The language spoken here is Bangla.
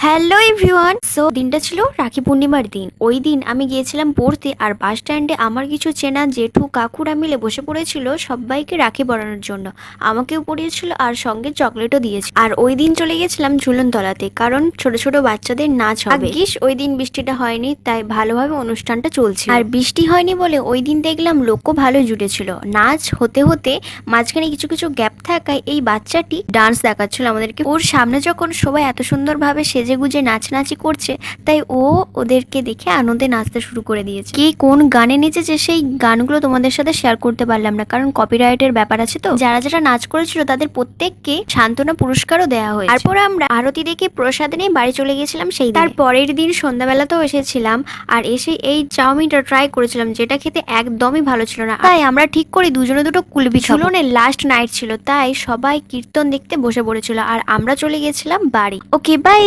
Hello everyone. সো দিনটা ছিল রাখি পূর্ণিমার দিন। ওই দিন আমি গিয়েছিলাম পড়তে, আর বাস স্ট্যান্ডে আমার কিছু চেনা জেঠু কাকুরা মিলে বসে পড়েছিল সবাইকে রাখি পরানোর জন্য। আমাকেও পরিয়েছিল আর সঙ্গে চকলেটও দিয়েছে। আর ওই দিন চলে গেছিলাম ঝুলন তলাতে, কারণ ছোট ছোট বাচ্চাদের নাচ হবে। ভাগ্যিস ওই দিন বৃষ্টিটা হয়নি, তাই ভালোভাবে অনুষ্ঠানটা চলছে। আর বৃষ্টি হয়নি বলে ওই দিন দেখলাম লোকও ভালো জুটেছিল। নাচ হতে হতে মাঝখানে কিছু কিছু গ্যাপ থাকায় এই বাচ্চাটি ডান্স দেখাচ্ছিল আমাদেরকে। ওর সামনে যখন সবাই এত সুন্দরভাবে সেজে গুজে নাচানাচি করছে, তাই ও ওদেরকে দেখে আনন্দে নাচতে শুরু করে দিয়েছে। কে কোন গানে নেচেছে সেই গানগুলো তোমাদের সাথে শেয়ার করতে পারলাম না, কারণ কপিরাইটের ব্যাপার আছে। তো যারা যারা নাচ করেছিল তাদের প্রত্যেককে সান্ত্বনা পুরস্কারও দেওয়া হয়েছে। তারপর আমরা আরতি দেখে প্রসাদ নিয়ে বাড়ি চলে গেছিলাম। সেই তার পরের দিন সন্ধ্যাবেলাতেও এসেছিলাম, আর এসে এই চাউমিনটা ট্রাই করেছিলাম, যেটা খেতে একদমই ভালো ছিল না। তাই আমরা ঠিক করি দুজনে দুটো কুলবি খাবো। ঝুলনের লাস্ট নাইট ছিল, তাই সবাই কীর্তন দেখতে বসে পড়েছিল, আর আমরা চলে গেছিলাম বাড়ি। ওকে, বাই।